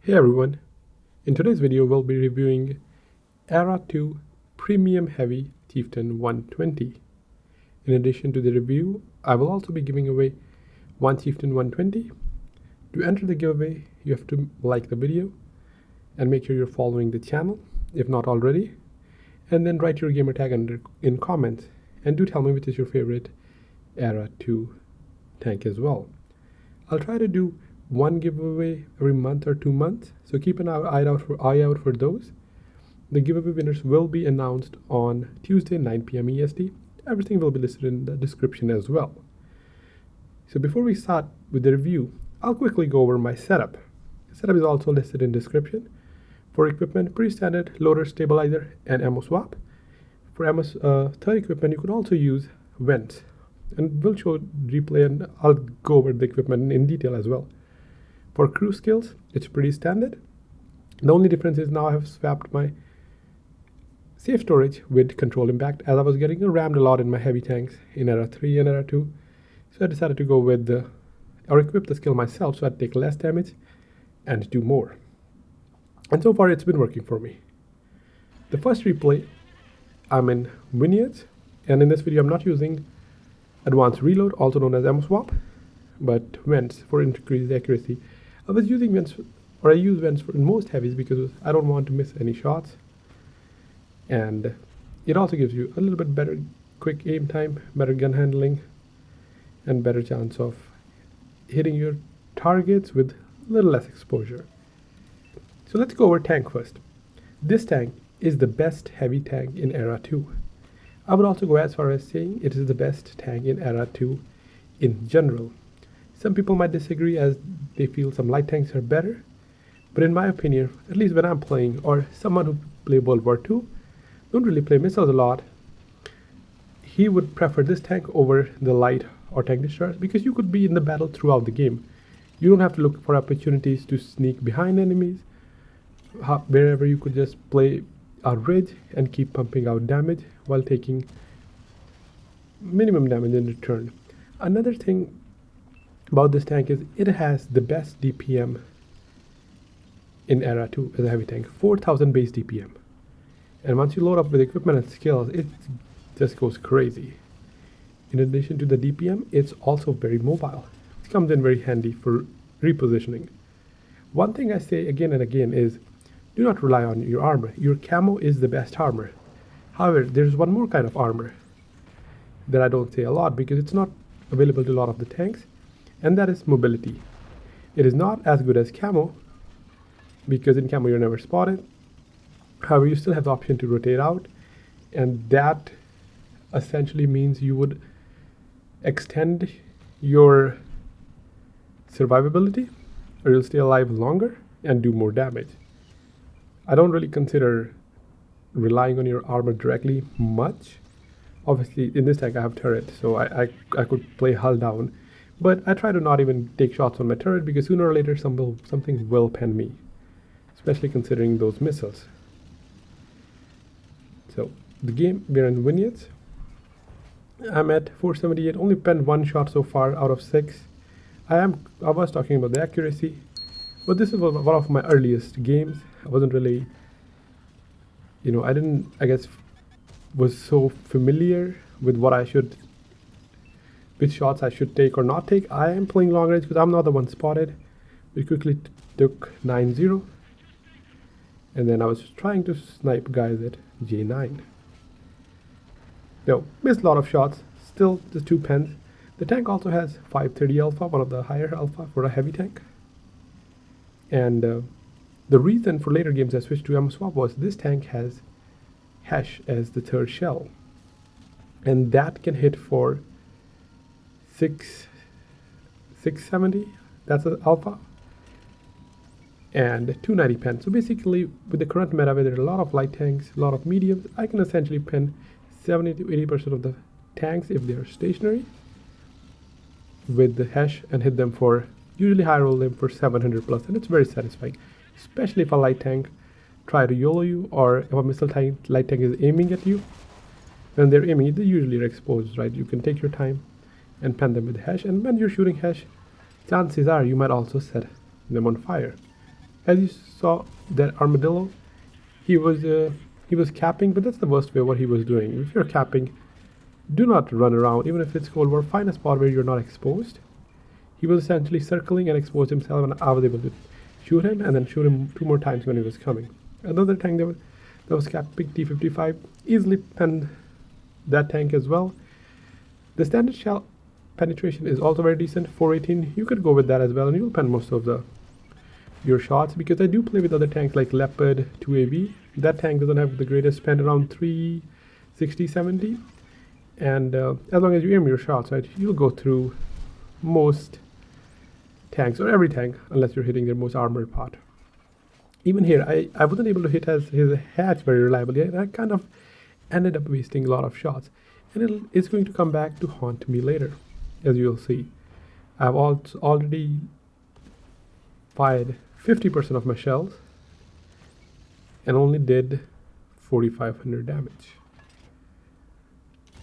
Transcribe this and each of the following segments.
Hey everyone, in today's video we'll be reviewing Era 2 Premium Heavy Chieftain 120. In addition to the review, I will also be giving away one Chieftain 120. To enter the giveaway, you have to like the video and make sure you're following the channel, if not already, and then write your gamer tag in comments, and do tell me which is your favorite Era 2 tank as well. I'll try to do one giveaway every month or 2 months, so keep an eye out for those. The giveaway winners will be announced on Tuesday 9 PM EST. Everything will be listed in the description as well. So before we start with the review, I'll quickly go over my setup. The setup is also listed in description. For equipment, pretty standard loader, stabilizer, and ammo swap. For ammo third equipment, you could also use vents, and we'll show replay, and I'll go over the equipment in detail as well. For crew skills, it's pretty standard. The only difference is now I have swapped my safe storage with control impact, as I was getting rammed a lot in my heavy tanks in Era 3 and Era 2. So I decided to go with equip the skill myself, so I'd take less damage and do more. And so far it's been working for me. The first replay, I'm in Viniyards, and in this video I'm not using advanced reload, also known as ammo swap, but vents for increased accuracy. I was using vents, or I use vents in most heavies because I don't want to miss any shots, and it also gives you a little bit better quick aim time, better gun handling, and better chance of hitting your targets with a little less exposure. So let's go over tank first. This tank is the best heavy tank in Era 2. I would also go as far as saying it is the best tank in Era 2 in general. Some people might disagree, as they feel some light tanks are better, but in my opinion, at least when I'm playing, or someone who play World War II, don't really play missiles a lot, he would prefer this tank over the light or tank destroyers, because you could be in the battle throughout the game. You don't have to look for opportunities to sneak behind enemies. Wherever you could just play a ridge and keep pumping out damage while taking minimum damage in return. Another thing about this tank is it has the best DPM in Era 2 as a heavy tank, 4000 base DPM. And once you load up with equipment and skills, it just goes crazy. In addition to the DPM, it's also very mobile. It comes in very handy for repositioning. One thing I say again and again is, do not rely on your armor. Your camo is the best armor. However, there's one more kind of armor that I don't say a lot because it's not available to a lot of the tanks, and that is mobility. It is not as good as camo, because in camo you're never spotted. However, you still have the option to rotate out, and that essentially means you would extend your survivability, or you'll stay alive longer and do more damage. I don't really consider relying on your armor directly much. Obviously, in this tank I have turret, so I could play hull down, but I try to not even take shots on my turret, because sooner or later something will pen me, especially considering those missiles. So the game, we're in Viniyards. I'm at 478, only penned one shot so far out of 6. I was talking about the accuracy, but this is one of my earliest games. I wasn't really, I guess, was so familiar with which shots I should take or not take. I am playing long range because I'm not the one spotted. We quickly took 9-0, and then I was trying to snipe guys at J9. No, missed a lot of shots, still just 2 pens. The tank also has 530 alpha, one of the higher alpha for a heavy tank. And the reason for later games I switched to ammo swap was this tank has Hesh as the third shell, and that can hit for 670, that's an alpha, and 290 pen. So basically, with the current meta where there are a lot of light tanks, a lot of mediums, I can essentially pen 70 to 80% of the tanks if they are stationary with the Hesh, and hit them for, usually high roll them for 700 plus, and it's very satisfying, especially if a light tank try to YOLO you, or if a light tank is aiming at you. When they're aiming, they usually are exposed, right? You can take your time and pen them with Hesh, and when you're shooting Hesh, chances are you might also set them on fire. As you saw, that armadillo, he was capping, but that's the worst way what he was doing. If you're capping, do not run around, even if it's Cold War. Find a spot where you're not exposed. He was essentially circling and exposed himself, and I was able to shoot him and then shoot him 2 more times when he was coming. Another tank that was capping T-55 easily penned that tank as well. The standard shell penetration is also very decent, 418. You could go with that as well, and you'll pen most of your shots, because I do play with other tanks like Leopard 2AB. That tank doesn't have the greatest pen, around 360, 70. And as long as you aim your shots right, you'll go through most tanks, or every tank, unless you're hitting their most armored part. Even here, I wasn't able to hit his hatch very reliably, and I kind of ended up wasting a lot of shots. And it's going to come back to haunt me later, as you'll see. I've already fired 50% of my shells and only did 4,500 damage.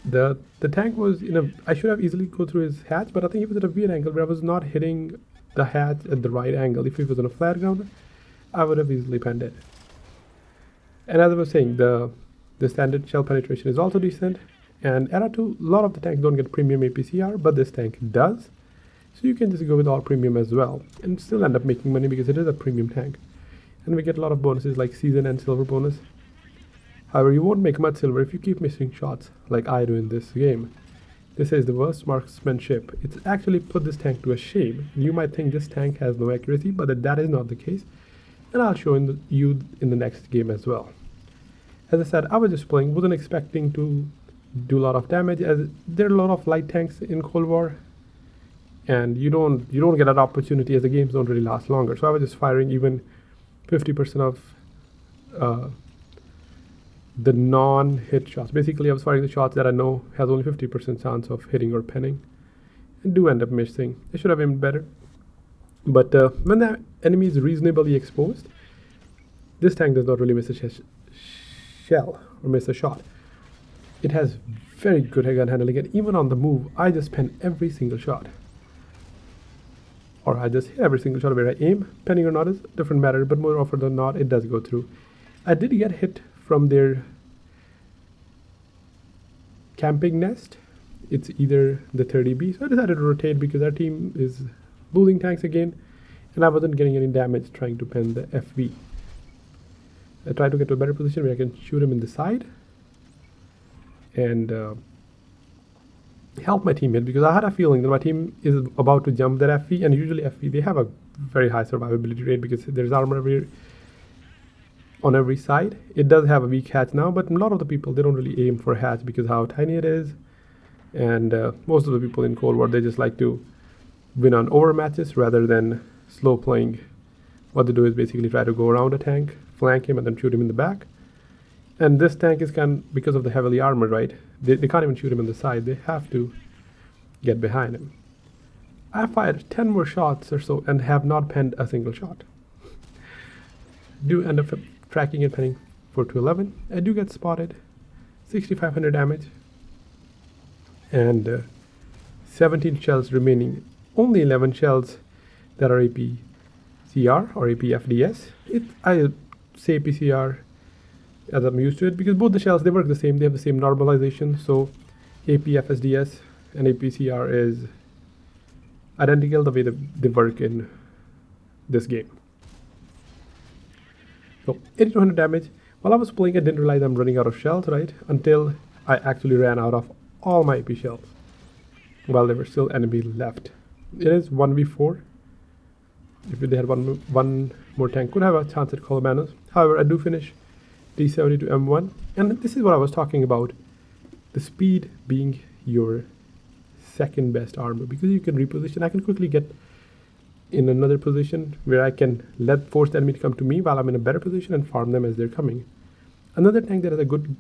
The tank was I should have easily go through his hatch, but I think he was at a weird angle where I was not hitting the hatch at the right angle. If he was on a flat ground, I would have easily penned it. And as I was saying, the standard shell penetration is also decent. And Era 2, a lot of the tanks don't get premium APCR, but this tank does. So you can just go with all premium as well and still end up making money, because it is a premium tank. And we get a lot of bonuses like season and silver bonus. However, you won't make much silver if you keep missing shots like I do in this game. This is the worst marksmanship. It's actually put this tank to a shame. You might think this tank has no accuracy, but that is not the case. And I'll show you in the next game as well. As I said, I was just playing, wasn't expecting to do a lot of damage, as there are a lot of light tanks in Cold War, and you don't get that opportunity, as the games don't really last longer. So I was just firing even 50% of the non-hit shots. Basically, I was firing the shots that I know has only 50% chance of hitting or penning, and do end up missing. I should have aimed better. But when the enemy is reasonably exposed, this tank does not really miss a shell or miss a shot. It has very good gun handling, and even on the move, I just pen every single shot. Or I just hit every single shot where I aim. Penning or not is a different matter, but more often than not, it does go through. I did get hit from their camping nest. It's either the 30B, so I decided to rotate because our team is building tanks again, and I wasn't getting any damage trying to pen the FV. I tried to get to a better position where I can shoot him in the side and help my teammate, because I had a feeling that my team is about to jump that FV, and usually FV, they have a very high survivability rate because there's armor on every side. It does have a weak hatch now, but a lot of the people, they don't really aim for a hatch because how tiny it is, and most of the people in Cold War, they just like to win on over matches rather than slow playing. What they do is basically try to go around a tank, flank him, and then shoot him in the back. And this tank is because of the heavily armored, right? They can't even shoot him in the side. They have to get behind him. I fired 10 more shots or so and have not penned a single shot. Do end up tracking and penning for 211. I do get spotted, 6,500 damage, and 17 shells remaining. Only 11 shells that are APCR or APFDS. I say APCR as I'm used to it, because both the shells, they work the same. They have the same normalization. So APFSDS and APCR is identical the way they work in this game. So 8,200 damage. While I was playing, I didn't realize I'm running out of shells, right? Until I actually ran out of all my AP shells while there were still enemy left. It is 1v4. If they had one more tank, could have a chance at Columbus. However, I do finish D70 to M1, and this is what I was talking about, the speed being your second best armor, because you can reposition. I can quickly get in another position where I can force the enemy to come to me while I'm in a better position and farm them as they're coming. Another tank that has a good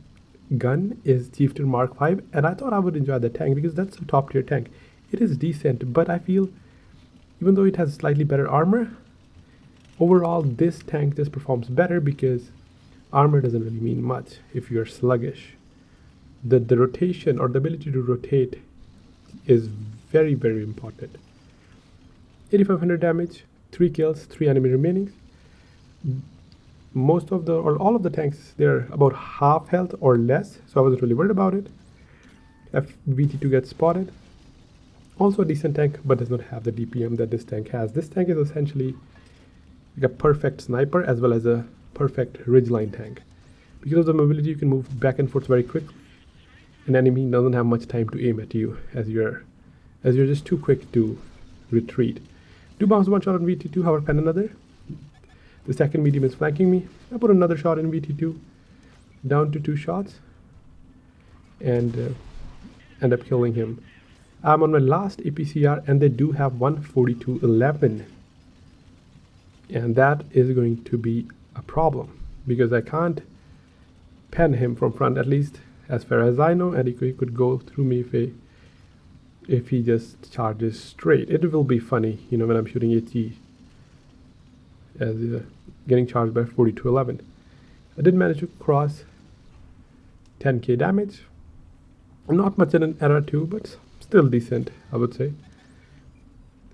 gun is Chieftain Mark 5, and I thought I would enjoy the tank because that's a top tier tank. It is decent, but I feel even though it has slightly better armor, overall this tank just performs better because armor doesn't really mean much if you're sluggish. The rotation, or the ability to rotate, is very, very important. 8,500 damage, 3 kills, 3 enemy remaining. most of the, or all of the tanks, they're about half health or less, so I wasn't really worried about it. VT2 gets spotted. Also a decent tank, but does not have the DPM that this tank has. This tank is essentially like a perfect sniper as well as a perfect ridgeline tank. Because of the mobility, you can move back and forth very quickly. An enemy doesn't have much time to aim at you as you're just too quick to retreat. Do bounce one shot on VT2, however, pen another. The second medium is flanking me. I put another shot in VT2, down to 2 shots, and end up killing him. I'm on my last APCR, and they do have 142.11, and that is going to be a problem because I can't pen him from front, at least as far as I know, and he could go through me if he just charges straight. It will be funny, you know, when I'm shooting AT as getting charged by 42.11. I did manage to cross 10k damage. Not much in an era 2, but still decent, I would say.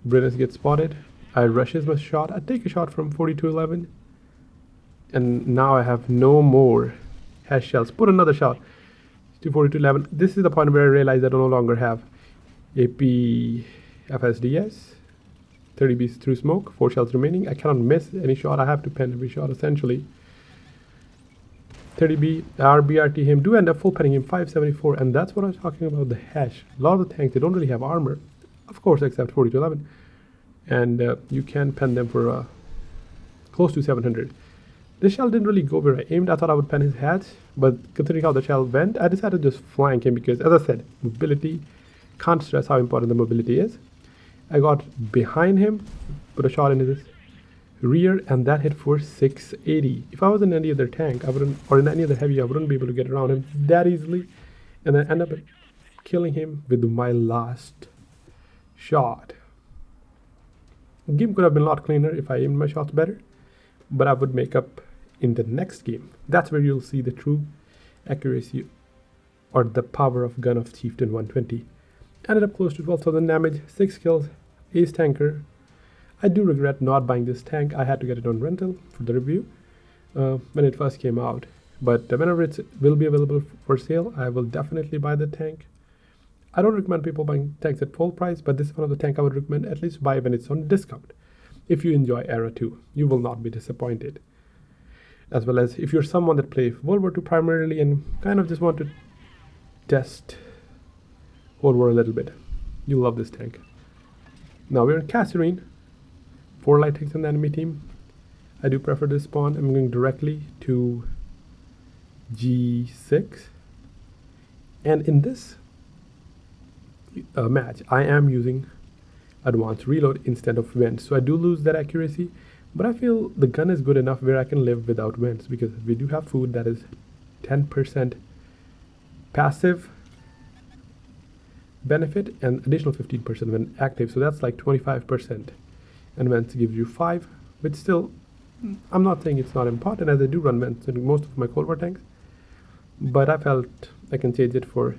Brennus gets spotted. I rushes my shot. I take a shot from 42.11, and now I have no more hash shells. Put another shot to 42.11. This is the point where I realized I no longer have AP FSDS. 30 beats through smoke, 4 shells remaining. I cannot miss any shot. I have to pen every shot essentially. 30B, RBRT him, do end up full penning him 574, and that's what I was talking about, the hash. A lot of the tanks, they don't really have armor, of course, except 42.11, and you can pen them for close to 700. This shell didn't really go where I aimed. I thought I would pen his hatch, but considering how the shell went, I decided to just flank him because, as I said, mobility, can't stress how important the mobility is. I got behind him, put a shot into his rear, and that hit for 680. If I was in any other tank, I wouldn't, or in any other heavy, I wouldn't be able to get around him that easily, and then end up killing him with my last shot. The game could have been a lot cleaner if I aimed my shots better, but I would make up in the next game. That's where you'll see the true accuracy or the power of gun of Chieftain 120. Ended up close to 12,000 damage, 6 kills, ace tanker. I do regret not buying this tank. I had to get it on rental for the review when it first came out. But whenever it will be available for sale, I will definitely buy the tank. I don't recommend people buying tanks at full price, but this is one of the tanks I would recommend at least buy when it's on discount. If you enjoy Era 2, you will not be disappointed. As well as if you're someone that plays World War II primarily and kind of just want to test World War a little bit, you'll love this tank. Now we're in Kasserine. 4 light tanks on the enemy team. I do prefer this spawn. I'm going directly to G6. And in this match, I am using advanced reload instead of vents. So I do lose that accuracy, but I feel the gun is good enough where I can live without vents because we do have food that is 10% passive benefit and additional 15% when active. So that's like 25%. And vents gives you 5, but still, I'm not saying it's not important as I do run vents in most of my Cold War tanks, but I felt I can change it for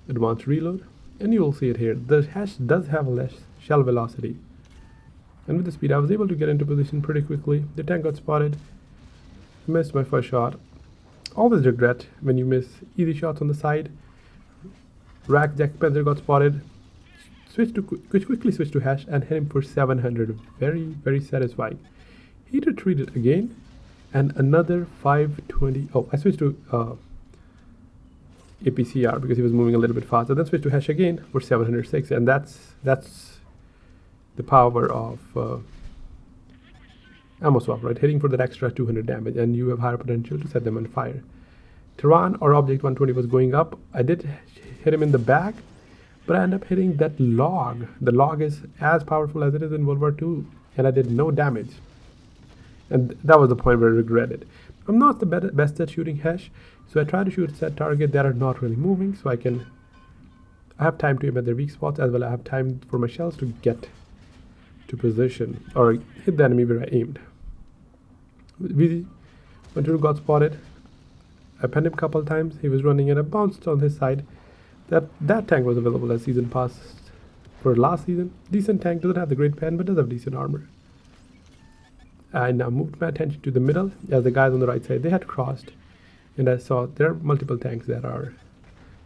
advanced reload, and you will see it here. The hash does have less shell velocity, and with the speed I was able to get into position pretty quickly. The tank got spotted, missed my first shot. Always regret when you miss easy shots on the side. Rack Jack Panzer got spotted, quickly switched to hash and hit him for 700. Very, very satisfying. He retreated again, and another 520. Oh, I switched to APCR because he was moving a little bit faster. Then switched to hash again for 706, and that's the power of ammo swap, right? Hitting for that extra 200 damage, and you have higher potential to set them on fire. Terran or Object 120 was going up. I did hit him in the back, but I ended up hitting that log. The log is as powerful as it is in World War II, and I did no damage. And that was the point where I regretted. I'm not the best at shooting hash, so I try to shoot set targets that are not really moving, so I have time to aim at their weak spots, as well as I have time for my shells to get to position or hit the enemy where I aimed. Ventura got spotted. I penned him a couple times. He was running and I bounced on his side. That tank was available as season pass for last season. Decent tank, doesn't have the great pen, but does have decent armor. I now moved my attention to the middle as the guys on the right side, they had crossed, and I saw there are multiple tanks that are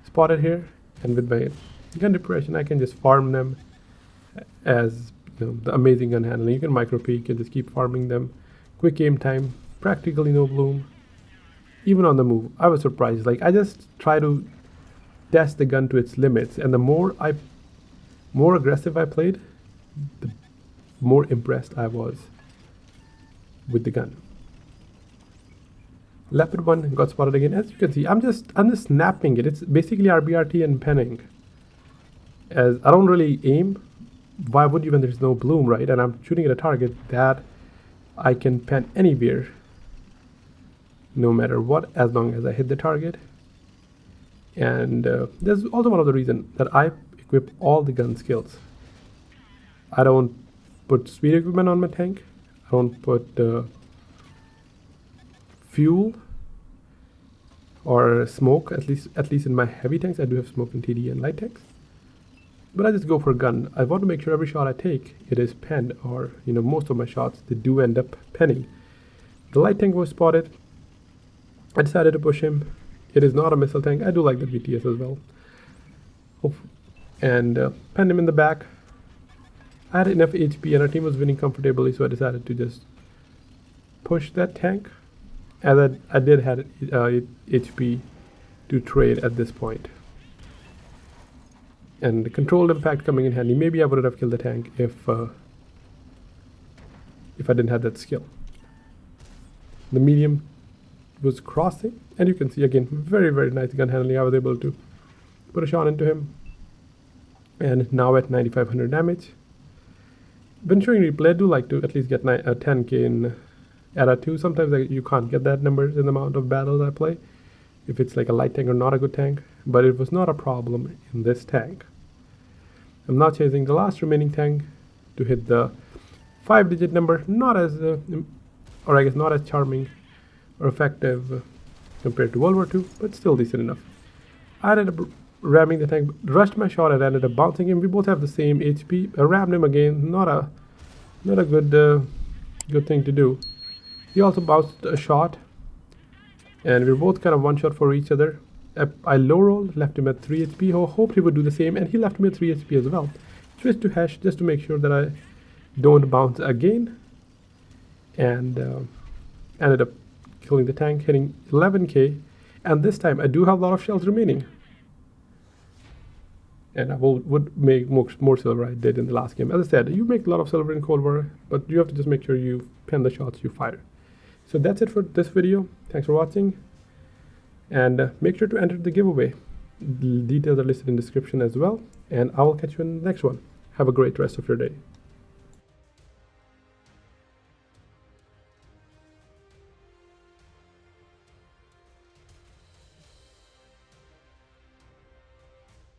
spotted here, and with my gun depression I can just farm them as the amazing gun handling. You can micro peek and just keep farming them. Quick aim time, practically no bloom, even on the move. I was surprised. Like, I just try to test the gun to its limits, and the more aggressive I played, the more impressed I was with the gun. Leopard 1 got spotted again. As you can see, I'm just snapping it. It's basically RBRT and penning. As I don't really aim, why would you when there's no bloom, right? And I'm shooting at a target that I can pen anywhere, no matter what, as long as I hit the target. And there's also one of the reasons that I equip all the gun skills. I don't put speed equipment on my tank. I don't put fuel or smoke, at least in my heavy tanks. I do have smoke in TD and light tanks. But I just go for a gun. I want to make sure every shot I take, it is penned, or most of my shots, they do end up penning. The light tank was spotted. I decided to push him. It is not a missile tank. I do like the VTS as well. And penned him in the back. I had enough HP and our team was winning comfortably, so I decided to just push that tank. And I did have HP to trade at this point. And the controlled impact coming in handy. Maybe I would have killed the tank if I didn't have that skill. The medium was crossing, and you can see again, very, very nice gun handling. I was able to put a shot into him, and now at 9500 damage. When showing replay, I do like to at least get 10k in ERA 2. Sometimes you can't get that number in the amount of battles I play, if it's like a light tank or not a good tank, but it was not a problem in this tank. I'm now chasing the last remaining tank to hit the 5-digit number. Not as, or I guess not as charming or effective compared to World War II, but still decent enough. I ended up ramming the tank, rushed my shot, and ended up bouncing him. We both have the same HP. I rammed him again. Not a good thing to do. He also bounced a shot, and we were both kind of one shot for each other. I low rolled, left him at 3 HP. Hoped he would do the same, and he left me at 3 HP as well. Switched to hash just to make sure that I don't bounce again, and ended up killing the tank, hitting 11k. And this time I do have a lot of shells remaining, and I would make more silver I did in the last game. As I said, you make a lot of silver in Cold War, but you have to just make sure you pen the shots you fire. So that's it for this video. Thanks for watching, and make sure to enter the giveaway. The details are listed in the description as well, and I will catch you in the next one. Have a great rest of your day.